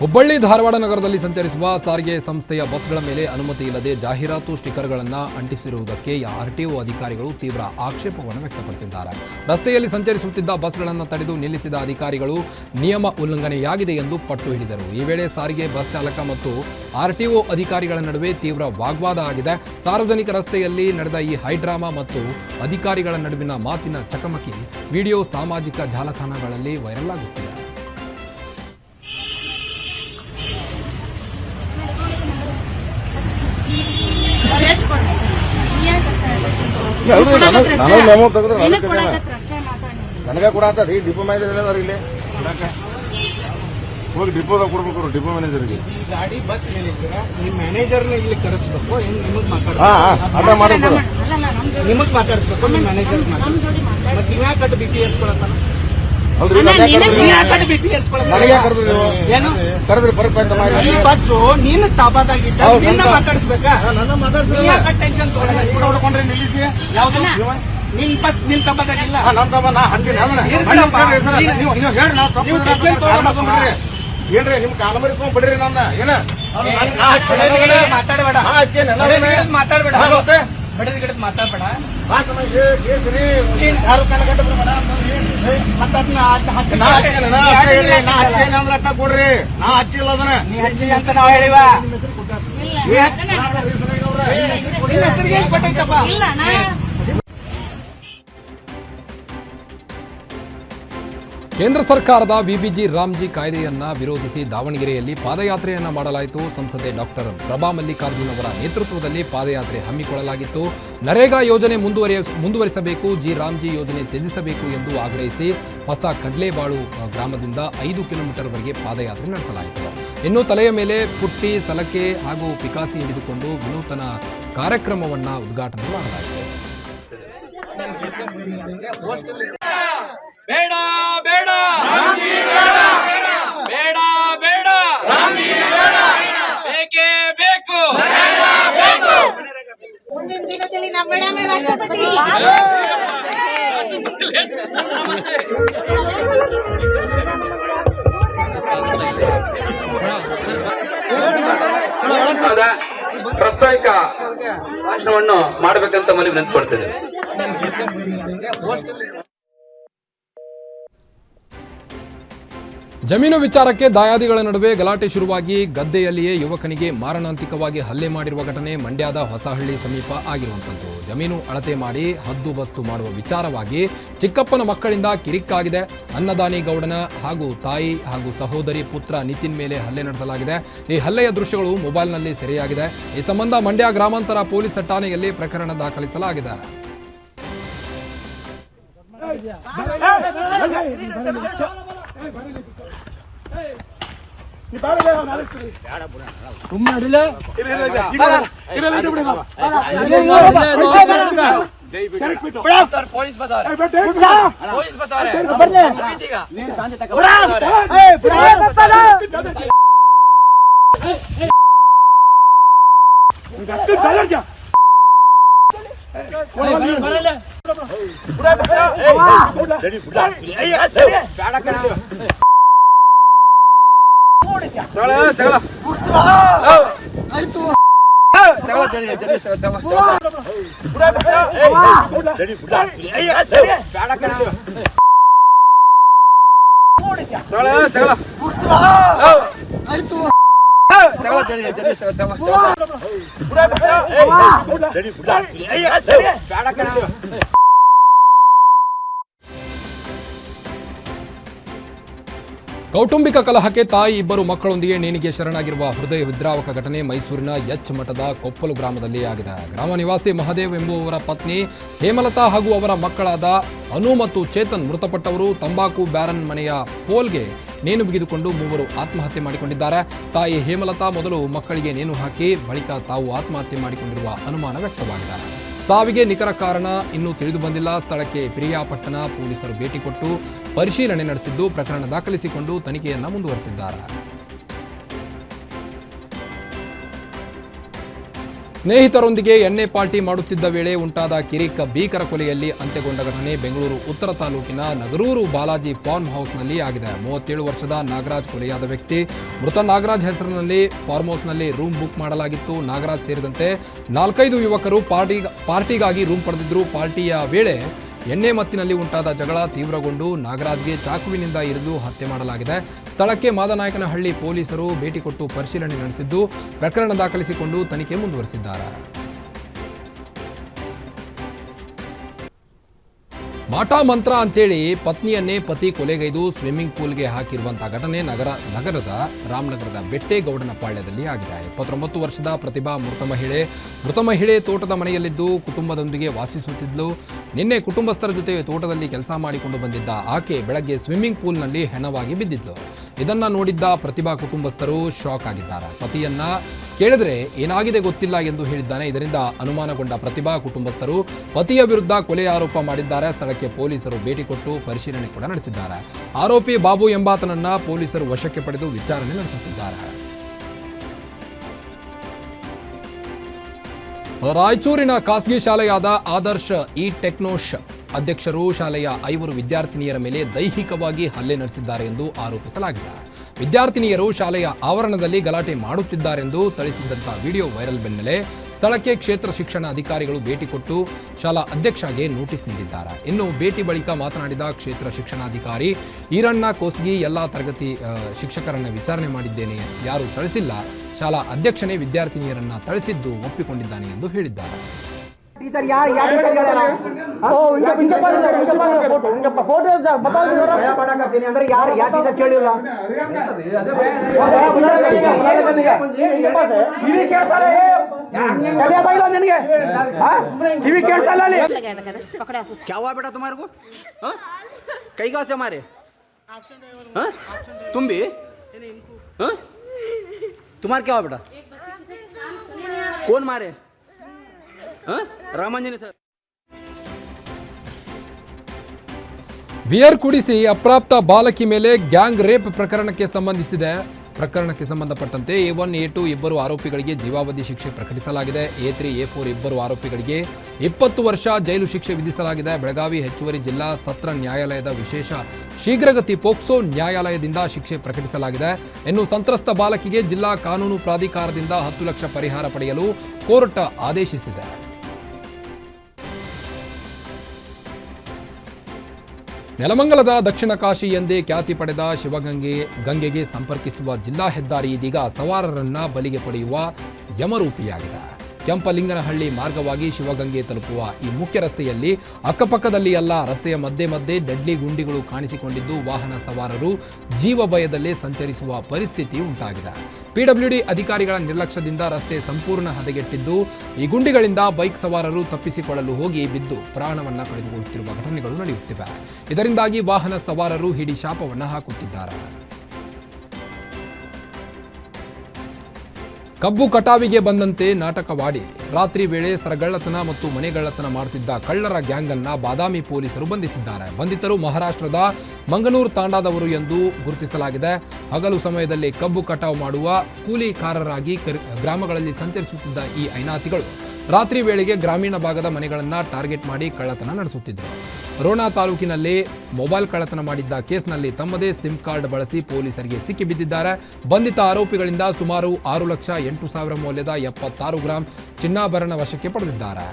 ಹುಬ್ಬಳ್ಳಿ ಧಾರವಾಡ ನಗರದಲ್ಲಿ ಸಂಚರಿಸುವ ಸಾರಿಗೆ ಸಂಸ್ಥೆಯ ಬಸ್ಗಳ ಮೇಲೆ ಅನುಮತಿ ಇಲ್ಲದೆ ಜಾಹೀರಾತು ಸ್ಟಿಕ್ಕರ್ಗಳನ್ನು ಅಂಟಿಸಿರುವುದಕ್ಕೆ ಆರ್ಟಿಒ ಅಧಿಕಾರಿಗಳು ತೀವ್ರ ಆಕ್ಷೇಪವನ್ನು ವ್ಯಕ್ತಪಡಿಸಿದ್ದಾರೆ. ರಸ್ತೆಯಲ್ಲಿ ಸಂಚರಿಸುತ್ತಿದ್ದ ಬಸ್ಗಳನ್ನು ತಡೆದು ನಿಲ್ಲಿಸಿದ ಅಧಿಕಾರಿಗಳು ನಿಯಮ ಉಲ್ಲಂಘನೆಯಾಗಿದೆ ಎಂದು ಪಟ್ಟು ಹಿಡಿದರು. ಈ ವೇಳೆ ಸಾರಿಗೆ ಬಸ್ ಚಾಲಕ ಮತ್ತು ಆರ್ಟಿಒ ಅಧಿಕಾರಿಗಳ ನಡುವೆ ತೀವ್ರ ವಾಗ್ವಾದ ಆಗಿದೆ. ಸಾರ್ವಜನಿಕ ರಸ್ತೆಯಲ್ಲಿ ನಡೆದ ಈ ಹೈಡ್ರಾಮಾ ಮತ್ತು ಅಧಿಕಾರಿಗಳ ನಡುವಿನ ಮಾತಿನ ಚಕಮಕಿ ವಿಡಿಯೋ ಸಾಮಾಜಿಕ ಜಾಲತಾಣಗಳಲ್ಲಿ ವೈರಲ್ ಆಗುತ್ತಿದೆ. ನನಗೆ ಕೂಡ ರೀ ಡಿಪೋ ಮ್ಯಾನೇಜರ್ ಅದಾರ ಇಲ್ಲಿ ಹೋಗಿ ಡಿಪೋದಾಗ ಕೊಡ್ಬೇಕು ಡಿಪೋ ಮ್ಯಾನೇಜರ್ಗೆ. ಗಾಡಿ ಬಸ್ ನಿಲ್ಲಿಸಿರ ನಿಮ್ಮ ಮ್ಯಾನೇಜರ್ನ ಇಲ್ಲಿ ಕರೆಸ್ಬೇಕು, ನಿಮಗ್ ನಿಮಗ್ ಮಾತಾಡಿಸ್ಬೇಕು, ನಿಮ್ಮ ಮ್ಯಾನೇಜರ್ ಮತ್ತೆ ನೀವ್ ಯಾಕೆ ಬಿಪಿ ಏರ್ಸ್ಕೊಳತ್ತಾನ? ಈ ಬಸ್ಸು ನೀನು ತಾಬಾದಾಗಿದ್ದ ನಿನ್ನ ಮಾತಾಡಿಸ್ಬೇಕಾ? ಟೆನ್ಷನ್ ತಗೊಂಡ್ರೆ ನಿಲ್ಲಿಸಿ ಯಾವ್ದು ನಿನ್ ಬಸ್ ನಿನ್ ತಬ್ಬದಾಗಿಲ್ಲ. ಏನ್ರಿ ನಿಮ್ ಕಾಲ ಮರಿಸ್ಕೊಂಡ್ ಬಿಡ್ರಿ ನನ್ನ ಏನ ಮಾತಾಡಬೇಡ ಮಾತಾಡಬೇಡ ಬಡದ ಗಿಡದ್ ಮಾತಾಡ್ಬೇಡ. ಯಾರು ಕಾಲಗಟ್ಟ ಕೊಡ್ರಿ ನಾ ಹಚ್ಚಿಲ್ಲ ಅದನ್ನ ನೀ ಹಚ್ಚಿ ಅಂತ ನಾವ್ ಹೇಳಿವ. ಕೊಟ್ಟೈತಪ್ಪ ಕೇಂದ್ರ ಸರ್ಕಾರದ ವಿಬಿಜಿ ರಾಮ್ಜಿ ಕಾಯ್ದೆಯನ್ನ ವಿರೋಧಿಸಿ ದಾವಣಗೆರೆಯಲ್ಲಿ ಪಾದಯಾತ್ರೆಯನ್ನ ಮಾಡಲಾಯಿತು. ಸಂಸದೆ ಡಾಕ್ಟರ್ ಪ್ರಭಾ ಮಲ್ಲಿಕಾರ್ಜುನ್ ಅವರ ನೇತೃತ್ವದಲ್ಲಿ ಪಾದಯಾತ್ರೆ ಹಮ್ಮಿಕೊಳ್ಳಲಾಗಿತ್ತು. ನರೇಗಾ ಯೋಜನೆ ಮುಂದುವರಿಸಬೇಕು, ಜಿ ರಾಮ್ಜಿ ಯೋಜನೆ ತ್ಯಜಿಸಬೇಕು ಎಂದು ಆಗ್ರಹಿಸಿ ಹೊಸ ಕಡ್ಲೇಬಾಳು ಗ್ರಾಮದಿಂದ 5 ಕಿಲೋಮೀಟರ್ವರೆಗೆ ಪಾದಯಾತ್ರೆ ನಡೆಸಲಾಯಿತು. ಇನ್ನು ತಲೆಯ ಮೇಲೆ ಪುಟ್ಟಿ, ಸಲಕೆ ಹಾಗೂ ಪಿಕಾಸಿ ಹಿಡಿದುಕೊಂಡು ವಿನೂತನ ಕಾರ್ಯಕ್ರಮವನ್ನ ಉದ್ಘಾಟನೆ ಮಾಡಲಾಯಿತು. ಬೇಡ ಬೇಡ ಬೇಡ ಬೇಡ ಬೇಕೇ ಬೇಕು. ಮುಂದಿನ ದಿನದಲ್ಲಿ ನಮ್ಮ ಮೇಡಮ್ ರಾಷ್ಟ್ರಪತಿ. ಪ್ರಾಸ್ತಾವಿಕ ಭಾಷಣವನ್ನು ಮಾಡಬೇಕಂತ ಮನವಿ ನೆನ್ಸ್ಕೊಳ್ತೇನೆ. ಜಮೀನು ವಿಚಾರಕ್ಕೆ ದಾಯಾದಿಗಳ ನಡುವೆ ಗಲಾಟೆ ಶುರುವಾಗಿ ಗದ್ದೆಯಲ್ಲಿಯೇ ಯುವಕನಿಗೆ ಮಾರಣಾಂತಿಕವಾಗಿ ಹಲ್ಲೆ ಮಾಡಿರುವ ಘಟನೆ ಮಂಡ್ಯದ ಹೊಸಹಳ್ಳಿ ಸಮೀಪ ಆಗಿರುವಂಥದ್ದು. ಜಮೀನು ಅಳತೆ ಮಾಡಿ ಹದ್ದುಬಸ್ತು ಮಾಡುವ ವಿಚಾರವಾಗಿ ಚಿಕ್ಕಪ್ಪನ ಮಕ್ಕಳಿಂದ ಕಿರಿಕ್ಕಾಗಿದೆ. ಅನ್ನದಾನಿ ಗೌಡನ ಹಾಗೂ ತಾಯಿ ಹಾಗೂ ಸಹೋದರಿ ಪುತ್ರ ನಿತಿನ್ ಮೇಲೆ ಹಲ್ಲೆ ನಡೆಸಲಾಗಿದೆ. ಈ ಹಲ್ಲೆಯ ದೃಶ್ಯಗಳು ಮೊಬೈಲ್ನಲ್ಲಿ ಸೆರೆಯಾಗಿದೆ. ಈ ಸಂಬಂಧ ಮಂಡ್ಯ ಗ್ರಾಮಾಂತರ ಪೊಲೀಸ್ ಠಾಣೆಯಲ್ಲಿ ಪ್ರಕರಣ ದಾಖಲಿಸಲಾಗಿದೆ. ಕೌಟುಂಬಿಕ ಕಲಹಕ್ಕೆ ತಾಯಿ ಇಬ್ಬರು ಮಕ್ಕಳೊಂದಿಗೆ ನೇಣಿಗೆ ಶರಣಾಗಿರುವ ಹೃದಯ ವಿದ್ರಾವಕ ಘಟನೆ ಮೈಸೂರಿನ ಎಚ್ ಮಠದ ಕೊಪ್ಪಲು ಗ್ರಾಮದಲ್ಲಿ ಆಗಿದೆ. ಗ್ರಾಮ ನಿವಾಸಿ ಮಹದೇವ್ ಎಂಬುವವರ ಪತ್ನಿ ಹೇಮಲತಾ ಹಾಗೂ ಅವರ ಮಕ್ಕಳಾದ ಅನು ಮತ್ತು ಚೇತನ್ ಮೃತಪಟ್ಟವರು. ತಂಬಾಕು ಬ್ಯಾರನ್ ಮನೆಯ ಪೋಲ್ಗೆ ನೇಣು ಬಿಗಿದುಕೊಂಡು ಮೂವರು ಆತ್ಮಹತ್ಯೆ ಮಾಡಿಕೊಂಡಿದ್ದಾರೆ. ತಾಯಿ ಹೇಮಲತಾ ಮೊದಲು ಮಕ್ಕಳಿಗೆ ನೇಣು ಹಾಕಿ ಬಳಿಕ ತಾವು ಆತ್ಮಹತ್ಯೆ ಮಾಡಿಕೊಂಡಿರುವ ಅನುಮಾನ ವ್ಯಕ್ತವಾಗಿದೆ. ಸಾವಿಗೆ ನಿಖರ ಕಾರಣ ಇನ್ನೂ ತಿಳಿದು ಬಂದಿಲ್ಲ. ಸ್ಥಳಕ್ಕೆ ಪಿರಿಯಾಪಟ್ಟಣ ಪೊಲೀಸರು ಭೇಟಿ ಕೊಟ್ಟು ಪರಿಶೀಲನೆ ನಡೆಸಿದ್ದು ಪ್ರಕರಣ ದಾಖಲಿಸಿಕೊಂಡು ತನಿಖೆಯನ್ನು ಮುಂದುವರೆಸಿದ್ದಾರೆ. ಸ್ನೇಹಿತರೊಂದಿಗೆ ಎಣ್ಣೆ ಪಾರ್ಟಿ ಮಾಡುತ್ತಿದ್ದ ವೇಳೆ ಉಂಟಾದ ಭೀಕರ ಕೊಲೆಯಲ್ಲಿ ಅಂತ್ಯಗೊಂಡ ಘಟನೆ ಬೆಂಗಳೂರು ಉತ್ತರ ತಾಲೂಕಿನ ನಗರೂರು ಬಾಲಾಜಿ ಫಾರ್ಮ್ ಹೌಸ್ನಲ್ಲಿ ಆಗಿದೆ. 37 ವರ್ಷದ ನಾಗರಾಜ್ ಕೊಲೆಯಾದ ವ್ಯಕ್ತಿ. ಮೃತ ನಾಗರಾಜ್ ಹೆಸರಿನಲ್ಲಿ ಫಾರ್ಮ್ ಹೌಸ್ನಲ್ಲಿ ರೂಮ್ ಬುಕ್ ಮಾಡಲಾಗಿತ್ತು. ನಾಗರಾಜ್ ಸೇರಿದಂತೆ 4-5 ಯುವಕರು ಪಾರ್ಟಿಗಾಗಿ ರೂಮ್ ಪಡೆದಿದ್ದರು. ಪಾರ್ಟಿಯ ವೇಳೆ ಎಣ್ಣೆ ಮತ್ತಿನಲ್ಲಿ ಉಂಟಾದ ಜಗಳ ತೀವ್ರಗೊಂಡು ನಾಗರಾಜ್ಗೆ ಚಾಕುವಿನಿಂದ ಇರಿದು ಹತ್ಯೆ ಮಾಡಲಾಗಿದೆ. ಸ್ಥಳಕ್ಕೆ ಮಾದನಾಯಕನಹಳ್ಳಿ ಪೊಲೀಸರು ಭೇಟಿ ಕೊಟ್ಟು ಪರಿಶೀಲನೆ ನಡೆಸಿದ್ದು ಪ್ರಕರಣ ದಾಖಲಿಸಿಕೊಂಡು ತನಿಖೆ ಮುಂದುವರೆಸಿದ್ದಾರೆ. ಮಾಟ ಮಂತ್ರ ಅಂತೇಳಿ ಪತ್ನಿಯನ್ನೇ ಪತಿ ಕೊಲೆಗೈದು ಸ್ವಿಮ್ಮಿಂಗ್ ಪೂಲ್ಗೆ ಹಾಕಿರುವಂತಹ ಘಟನೆ ನಗರದ ರಾಮನಗರದ ಬೆಟ್ಟೇಗೌಡನ ಪಾಳ್ಯದಲ್ಲಿ ಆಗಿದೆ. 29 ವರ್ಷದ ಪ್ರತಿಭಾ ಮೃತ ಮಹಿಳೆ ತೋಟದ ಮನೆಯಲ್ಲಿದ್ದು ಕುಟುಂಬದೊಂದಿಗೆ ವಾಸಿಸುತ್ತಿದ್ಲು. ನಿನ್ನೆ ಕುಟುಂಬಸ್ಥರ ಜೊತೆ ತೋಟದಲ್ಲಿ ಕೆಲಸ ಮಾಡಿಕೊಂಡು ಬಂದಿದ್ದ ಆಕೆ ಬೆಳಗ್ಗೆ ಸ್ವಿಮ್ಮಿಂಗ್ ಪೂಲ್ನಲ್ಲಿ ಹೆಣವಾಗಿ ಬಿದ್ದಿದ್ಲು. ಇದನ್ನ ನೋಡಿದ್ದ ಪ್ರತಿಭಾ ಕುಟುಂಬಸ್ಥರು ಶಾಕ್ ಆಗಿದ್ದಾರೆ. ಪತಿಯನ್ನ ಕೇಳಿದ್ರೆ ಏನಾಗಿದೆ ಗೊತ್ತಿಲ್ಲ ಎಂದು ಹೇಳಿದ್ದಾನೆ. ಇದರಿಂದ ಅನುಮಾನಗೊಂಡ ಪ್ರತಿಭಾ ಕುಟುಂಬಸ್ಥರು ಪತಿಯ ವಿರುದ್ಧ ಕೊಲೆ ಆರೋಪ ಮಾಡಿದ್ದಾರೆ. ಸ್ಥಳಕ್ಕೆ ಪೊಲೀಸರು ಭೇಟಿ ಕೊಟ್ಟು ಪರಿಶೀಲನೆ ಕೂಡ ನಡೆಸಿದ್ದಾರೆ. ಆರೋಪಿ ಬಾಬು ಎಂಬಾತನನ್ನ ಪೊಲೀಸರು ವಶಕ್ಕೆ ಪಡೆದು ವಿಚಾರಣೆ ನಡೆಸುತ್ತಿದ್ದಾರೆ. ರಾಯಚೂರಿನ ಖಾಸಗಿ ಶಾಲೆಯಾದ ಆದರ್ಶ ಟೆಕ್ನೋಶ್ ಅಧ್ಯಕ್ಷರು ಶಾಲೆಯ 5 ವಿದ್ಯಾರ್ಥಿನಿಯರ ಮೇಲೆ ದೈಹಿಕವಾಗಿ ಹಲ್ಲೆ ನಡೆಸಿದ್ದಾರೆ ಎಂದು ಆರೋಪಿಸಲಾಗಿದೆ. ವಿದ್ಯಾರ್ಥಿನಿಯರು ಶಾಲೆಯ ಆವರಣದಲ್ಲಿ ಗಲಾಟೆ ಮಾಡುತ್ತಿದ್ದಾರೆಂದು ಥಳಿಸಿದ್ದಂತಹ ವಿಡಿಯೋ ವೈರಲ್ ಬೆನ್ನಲ್ಲೇ ಸ್ಥಳಕ್ಕೆ ಕ್ಷೇತ್ರ ಶಿಕ್ಷಣ ಅಧಿಕಾರಿಗಳು ಭೇಟಿ ಕೊಟ್ಟು ಶಾಲಾ ಅಧ್ಯಕ್ಷಗೆ ನೋಟಿಸ್ ನೀಡಿದ್ದಾರೆ. ಇನ್ನು ಭೇಟಿ ಬಳಿಕ ಮಾತನಾಡಿದ ಕ್ಷೇತ್ರ ಶಿಕ್ಷಣಾಧಿಕಾರಿ ಈರಣ್ಣ ಕೋಸ್ಗಿ ಎಲ್ಲಾ ತರಗತಿ ಶಿಕ್ಷಕರನ್ನ ವಿಚಾರಣೆ ಮಾಡಿದ್ದೇನೆ, ಯಾರೂ ಥಳಿಸಿಲ್ಲ, ಶಾಲಾ ಅಧ್ಯಕ್ಷನೇ ವಿದ್ಯಾರ್ಥಿನಿಯರನ್ನ ಥಳಿಸಿದ್ದು ಒಪ್ಪಿಕೊಂಡಿದ್ದಾನೆ ಎಂದು ಹೇಳಿದ್ದಾರೆ. टीचर यार ओ इनके पास फोटो बताओ जरा क्या पढ़ा करते हैं अंदर यार या टीचर ಕೇಳಿಲ್ಲ ಇनके पास है टीवी ಕೇಳ್ತಾರ ಕಲಿಯ ಬೈಲ ನಿನಗೆ टीवी ಕೇಳ್ತಾಲ್ಲ ಅಲ್ಲಿ पकड़ा से क्या हुआ बेटा तुम्हारे को हाँ? कई गाँव से हमारे हाँ? तुम भी हाँ? तुम्हारे क्या हुआ बेटा कौन मारे हाँ? रामांजनी सर ಬಿಯರ್ ಕುಡಿಸಿ ಅಪ್ರಾಪ್ತ ಬಾಲಕಿ ಮೇಲೆ ಗ್ಯಾಂಗ್ ರೇಪ್ ಪ್ರಕರಣಕ್ಕೆ ಸಂಬಂಧಪಟ್ಟಂತೆ A1 A2 ಇಬ್ಬರು ಆರೋಪಿಗಳಿಗೆ ಜೀವಾವಧಿ ಶಿಕ್ಷೆ ಪ್ರಕಟಿಸಲಾಗಿದೆ. A3 A4 ಇಬ್ಬರು ಆರೋಪಿಗಳಿಗೆ 20 ವರ್ಷ ಜೈಲು ಶಿಕ್ಷೆ ವಿಧಿಸಲಾಗಿದೆ. ಬೆಳಗಾವಿ ಹೆಚ್ಚುವರಿ ಜಿಲ್ಲಾ ಸತ್ರ ನ್ಯಾಯಾಲಯದ ವಿಶೇಷ ಶೀಘ್ರಗತಿ ಪೋಕ್ಸೋ ನ್ಯಾಯಾಲಯದಿಂದ ಶಿಕ್ಷೆ ಪ್ರಕಟಿಸಲಾಗಿದೆ. ಇನ್ನು ಸಂತ್ರಸ್ತ ಬಾಲಕಿಗೆ ಜಿಲ್ಲಾ ಕಾನೂನು ಪ್ರಾಧಿಕಾರದಿಂದ 10 ಲಕ್ಷ ಪರಿಹಾರ ಪಡೆಯಲು ಕೋರ್ಟ್ ಆದೇಶಿಸಿದೆ. ನೆಲಮಂಗಲದ ದಕ್ಷಿಣ ಕಾಶಿ ಎಂದೇ ಖ್ಯಾತಿ ಪಡೆದ ಶಿವಗಂಗೆಗೆ ಸಂಪರ್ಕಿಸುವ ಜಿಲ್ಲಾ ಹೆದ್ದಾರಿ ಇದೀಗ ಸವಾರರನ್ನ ಬಲಿಗೆ ಪಡೆಯುವ ಯಮರೂಪಿಯಾಗಿದೆ. ಕೆಂಪಲಿಂಗನಹಳ್ಳಿ ಮಾರ್ಗವಾಗಿ ಶಿವಗಂಗೆ ತಲುಪುವ ಈ ಮುಖ್ಯ ರಸ್ತೆಯಲ್ಲಿ ಅಕ್ಕಪಕ್ಕದಲ್ಲಿ ಎಲ್ಲ ರಸ್ತೆಯ ಮಧ್ಯೆ ಡೆಡ್ಲಿ ಗುಂಡಿಗಳು ಕಾಣಿಸಿಕೊಂಡಿದ್ದು ವಾಹನ ಸವಾರರು ಜೀವ ಭಯದಲ್ಲೇ ಸಂಚರಿಸುವ ಪರಿಸ್ಥಿತಿ ಉಂಟಾಗಿದೆ. PWD ಅಧಿಕಾರಿಗಳ ನಿರ್ಲಕ್ಷ್ಯದಿಂದ ರಸ್ತೆ ಸಂಪೂರ್ಣ ಹದಗೆಟ್ಟಿದ್ದು ಈ ಗುಂಡಿಗಳಿಂದ ಬೈಕ್ ಸವಾರರು ತಪ್ಪಿಸಿಕೊಳ್ಳಲು ಹೋಗಿ ಬಿದ್ದು ಪ್ರಾಣವನ್ನ ಕಳೆದುಕೊಳ್ಳುತ್ತಿರುವ ಘಟನೆಗಳು ನಡೆಯುತ್ತಿವೆ. ಇದರಿಂದಾಗಿ ವಾಹನ ಸವಾರರು ಹಿಡಿ ಶಾಪವನ್ನ ಹಾಕುತ್ತಿದ್ದಾರೆ. ಕಬ್ಬು ಕಟಾವಿಗೆ ಬಂದಂತೆ ನಾಟಕವಾಡಿ ರಾತ್ರಿ ವೇಳೆ ಸರಗಳ್ಳತನ ಮತ್ತು ಮನೆಗಳ್ಳತನ ಮಾಡುತ್ತಿದ್ದ ಕಳ್ಳರ ಗ್ಯಾಂಗ್ ಅನ್ನ ಬಾದಾಮಿ ಪೊಲೀಸರು ಬಂಧಿಸಿದ್ದಾರೆ. ಬಂಧಿತರು ಮಹಾರಾಷ್ಟ್ರದ ಮಂಗನೂರು ತಾಂಡಾದವರು ಎಂದು ಗುರುತಿಸಲಾಗಿದೆ. ಹಗಲು ಸಮಯದಲ್ಲಿ ಕಬ್ಬು ಕಟಾವು ಮಾಡುವ ಕೂಲಿಕಾರರಾಗಿ ಗ್ರಾಮಗಳಲ್ಲಿ ಸಂಚರಿಸುತ್ತಿದ್ದ ಈ ಐನಾತಿಗಳು ರಾತ್ರಿ ವೇಳೆಗೆ ಗ್ರಾಮೀಣ ಭಾಗದ ಮನೆಗಳನ್ನು ಟಾರ್ಗೆಟ್ ಮಾಡಿ ಕಳ್ಳತನ ನಡೆಸುತ್ತಿದ್ದರು. ರೋಣ ತಾಲೂಕಿನಲ್ಲಿ ಮೊಬೈಲ್ ಕಳ್ಳತನ ಮಾಡಿದ್ದ ಕೇಸ್ನಲ್ಲಿ ತಮ್ಮದೇ ಸಿಮ್ ಕಾರ್ಡ್ ಬಳಸಿ ಪೊಲೀಸರಿಗೆ ಸಿಕ್ಕಿಬಿದ್ದಿದ್ದಾರೆ. ಬಂಧಿತ ಆರೋಪಿಗಳಿಂದ ಸುಮಾರು 6,08,000 ಮೌಲ್ಯದ 76 ಗ್ರಾಂ ಚಿನ್ನಾಭರಣ ವಶಕ್ಕೆ ಪಡೆದಿದ್ದಾರೆ.